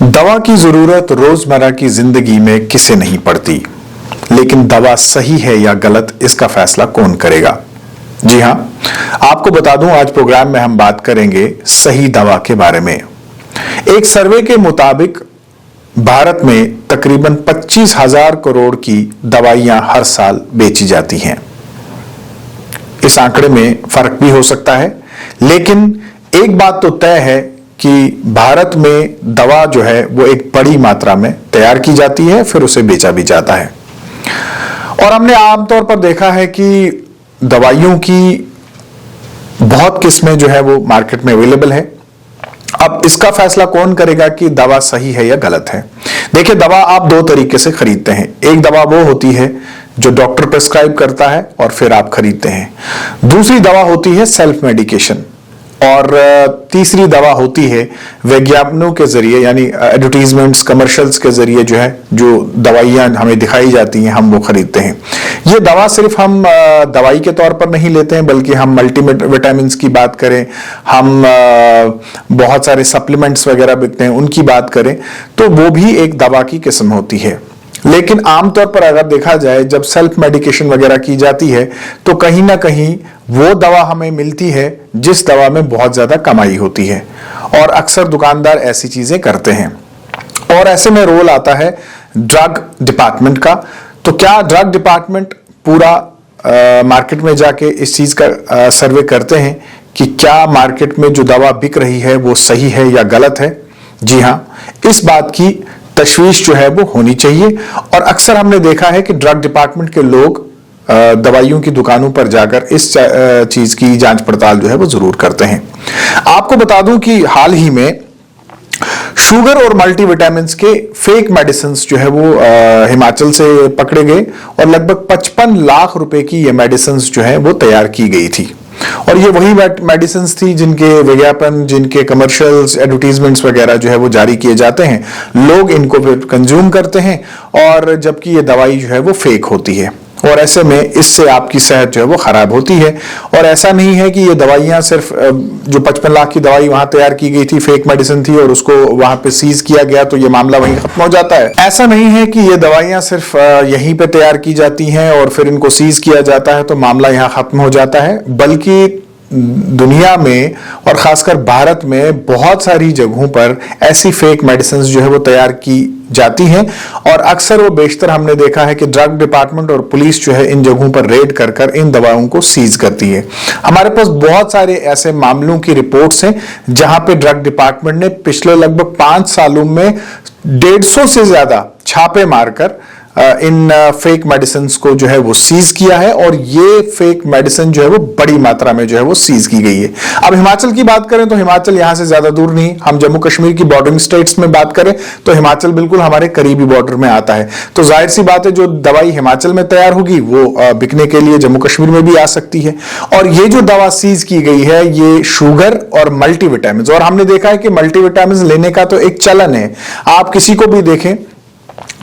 दवा की जरूरत रोजमर्रा की जिंदगी में किसे नहीं पड़ती, लेकिन दवा सही है या गलत इसका फैसला कौन करेगा। जी हां, आपको बता दूं आज प्रोग्राम में हम बात करेंगे सही दवा के बारे में। एक सर्वे के मुताबिक भारत में तकरीबन 25,000 करोड़ की दवाइयां हर साल बेची जाती हैं। इस आंकड़े में फर्क भी हो सकता है, लेकिन एक बात तो तय है कि भारत में दवा जो है वो एक बड़ी मात्रा में तैयार की जाती है, फिर उसे बेचा भी जाता है। और हमने आमतौर पर देखा है कि दवाइयों की बहुत किस्में जो है वो मार्केट में अवेलेबल है। अब इसका फैसला कौन करेगा कि दवा सही है या गलत है। देखिए, दवा आप दो तरीके से खरीदते हैं। एक दवा वो होती है जो डॉक्टर प्रिस्क्राइब करता है और फिर आप खरीदते हैं। दूसरी दवा होती है सेल्फ मेडिकेशन, और तीसरी दवा होती है विज्ञापनों के जरिए, यानी एडवर्टीजमेंट्स, कमर्शियल्स के जरिए जो दवाइयां हमें दिखाई जाती हैं हम वो खरीदते हैं। ये दवा सिर्फ हम दवाई के तौर पर नहीं लेते हैं, बल्कि हम मल्टी विटामिन्स की बात करें, हम बहुत सारे सप्लीमेंट्स वगैरह बिकते हैं उनकी बात करें, तो वो भी एक दवा की किस्म होती है। लेकिन आमतौर पर अगर देखा जाए, जब सेल्फ मेडिकेशन वगैरह की जाती है तो कहीं ना कहीं वो दवा हमें मिलती है जिस दवा में बहुत ज्यादा कमाई होती है, और अक्सर दुकानदार ऐसी चीजें करते हैं। और ऐसे में रोल आता है ड्रग डिपार्टमेंट का। तो क्या ड्रग डिपार्टमेंट पूरा मार्केट में जाके इस चीज का सर्वे करते हैं कि क्या मार्केट में जो दवा बिक रही है वो सही है या गलत है? जी हाँ, इस बात की तशवीश जो है वो होनी चाहिए। और अक्सर हमने देखा है कि ड्रग डिपार्टमेंट के लोग दवाइयों की दुकानों पर जाकर इस चीज की जांच पड़ताल जो है वो जरूर करते हैं। आपको बता दूं कि हाल ही में शुगर और मल्टीविटामिन्स के फेक मेडिसिन जो है वो हिमाचल से पकड़े गए, और लगभग 55 लाख रुपए की ये मेडिसिन जो है वो तैयार की गई थी। और ये वही मेडिसिन थी जिनके विज्ञापन, जिनके कमर्शियल्स, एडवर्टीजमेंट्स वगैरह जो है वो जारी किए जाते हैं। लोग इनको फिर कंज्यूम करते हैं, और जबकि ये दवाई जो है वो फेक होती है, और ऐसे में इससे आपकी सेहत जो है वो खराब होती है। और ऐसा नहीं है कि ये दवाइयां सिर्फ जो 55 लाख की दवाई वहां तैयार की गई थी फेक मेडिसिन थी और उसको वहां पे सीज किया गया तो ये मामला वहीं खत्म हो जाता है। ऐसा नहीं है कि ये दवाइयां सिर्फ यहीं पे तैयार की जाती हैं और फिर इनको सीज किया जाता है तो मामला यहां खत्म हो जाता है, बल्कि दुनिया में और खासकर भारत में बहुत सारी जगहों पर ऐसी फेक मेडिसिन जो है वो तैयार की जाती हैं, और अक्सर वो बेशतर हमने देखा है कि ड्रग डिपार्टमेंट और पुलिस जो है इन जगहों पर रेड कर कर इन दवाओं को सीज करती है। हमारे पास बहुत सारे ऐसे मामलों की रिपोर्ट्स हैं जहां पे ड्रग डिपार्टमेंट ने पिछले लगभग 5 सालों में 150 से ज्यादा छापे मारकर इन फेक मेडिसिन को जो है वो सीज किया है, और ये फेक मेडिसिन जो है वो बड़ी मात्रा में जो है वो सीज की गई है। अब हिमाचल की बात करें तो हिमाचल यहां से ज्यादा दूर नहीं, हम जम्मू कश्मीर की बॉर्डरिंग स्टेट्स में बात करें तो हिमाचल बिल्कुल हमारे करीबी बॉर्डर में आता है। तो जाहिर सी बात है जो दवाई हिमाचल में तैयार होगी वो बिकने के लिए जम्मू कश्मीर में भी आ सकती है। और ये जो दवा सीज की गई है ये शुगर और मल्टीविटामिन, और हमने देखा है कि मल्टीविटामिन लेने का तो एक चलन है। आप किसी को भी देखें,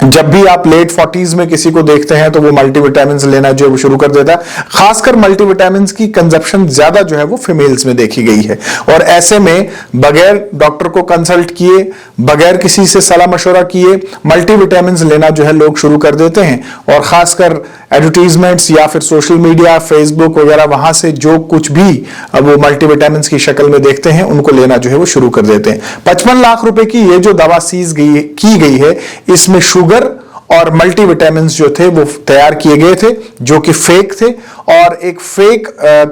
जब भी आप लेट 40s में किसी को देखते हैं तो वो मल्टीविटामिन लेना जो है वो शुरू कर देता है। खासकर मल्टीविटामिन की कंजप्शन ज्यादा जो है वो फीमेल्स में देखी गई है, और ऐसे में बगैर डॉक्टर को कंसल्ट किए, बगैर किसी से सलाह मशवरा किए मल्टीविटामिन लेना जो है लोग शुरू कर देते हैं। और खासकर एडवर्टीजमेंट्स या फिर सोशल मीडिया, फेसबुक वगैरह, वहां से जो कुछ भी वो मल्टीविटामिन की शक्ल में देखते हैं उनको लेना जो है वो शुरू कर देते हैं। 55 लाख रुपए की ये जो दवा सीज की गई है, इसमें शुगर और मल्टीविटामिन जो थे वो तैयार किए गए थे जो कि फेक थे, और एक फेक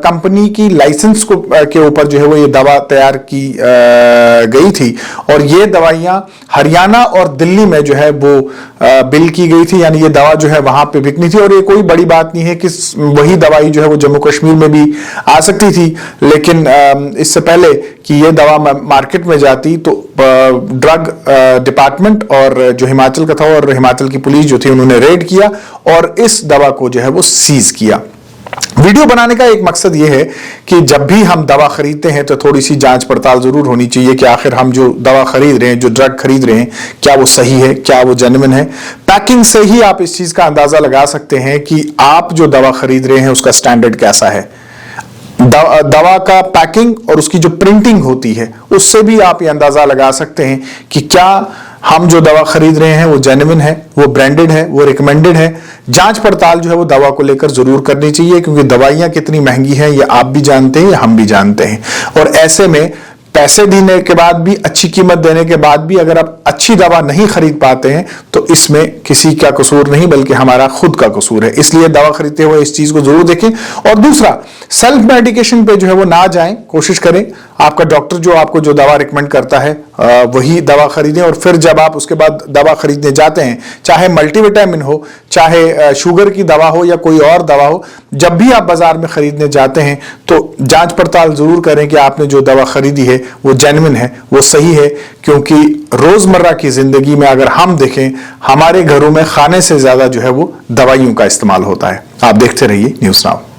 कंपनी की लाइसेंस को के ऊपर जो है वो ये दवा तैयार की गई थी। और ये दवाइयां हरियाणा और दिल्ली में जो है वो बिल की गई थी, यानी ये दवा जो है वहां पे बिकनी थी। और ये कोई बड़ी बात नहीं है कि वही दवाई जो है वो जम्मू कश्मीर में भी आ सकती थी, लेकिन इससे पहले कि ये दवा मार्केट में जाती तो ड्रग डिपार्टमेंट और जो हिमाचल का था और हिमाचल की पुलिस जो थी उन्होंने रेड किया और इस दवा को जो है वो सीज किया। वीडियो बनाने का एक मकसद यह है कि जब भी हम दवा खरीदते हैं तो थोड़ी सी जांच पड़ताल जरूर होनी चाहिए कि आखिर हम जो दवा खरीद रहे हैं, जो ड्रग खरीद रहे हैं, क्या वो सही है, क्या वो जेन्युइन है। पैकिंग से ही आप इस चीज का अंदाजा लगा सकते हैं कि आप जो दवा खरीद रहे हैं उसका स्टैंडर्ड कैसा है। दवा का पैकिंग और उसकी जो प्रिंटिंग होती है उससे भी आप ये अंदाजा लगा सकते हैं कि क्या हम जो दवा खरीद रहे हैं वो जेन्युइन है, वो ब्रांडेड है, वो रिकमेंडेड है। जांच पड़ताल जो है वो दवा को लेकर जरूर करनी चाहिए, क्योंकि दवाइयां कितनी महंगी हैं ये आप भी जानते हैं, हम भी जानते हैं। और ऐसे में पैसे देने के बाद भी, अच्छी कीमत देने के बाद भी अगर आप अच्छी दवा नहीं खरीद पाते हैं तो इसमें किसी का कसूर नहीं बल्कि हमारा खुद का कसूर है। इसलिए दवा खरीदते हुए इस चीज को जरूर देखें। और दूसरा, सेल्फ मेडिकेशन पे जो है वो ना जाएं, कोशिश करें आपका डॉक्टर जो आपको जो दवा रिकमेंड करता है वही दवा खरीदें। और फिर जब आप उसके बाद दवा खरीदने जाते हैं, चाहे मल्टीविटामिन हो, चाहे शुगर की दवा हो या कोई और दवा हो, जब भी आप बाजार में खरीदने जाते हैं तो जांच पड़ताल जरूर करें कि आपने जो दवा खरीदी है वो जेन्युइन है, वो सही है। क्योंकि रोजमर्रा की जिंदगी में अगर हम देखें, हमारे घरों में खाने से ज्यादा जो है वो दवाइयों का इस्तेमाल होता है। आप देखते रहिए न्यूज़ नाउ।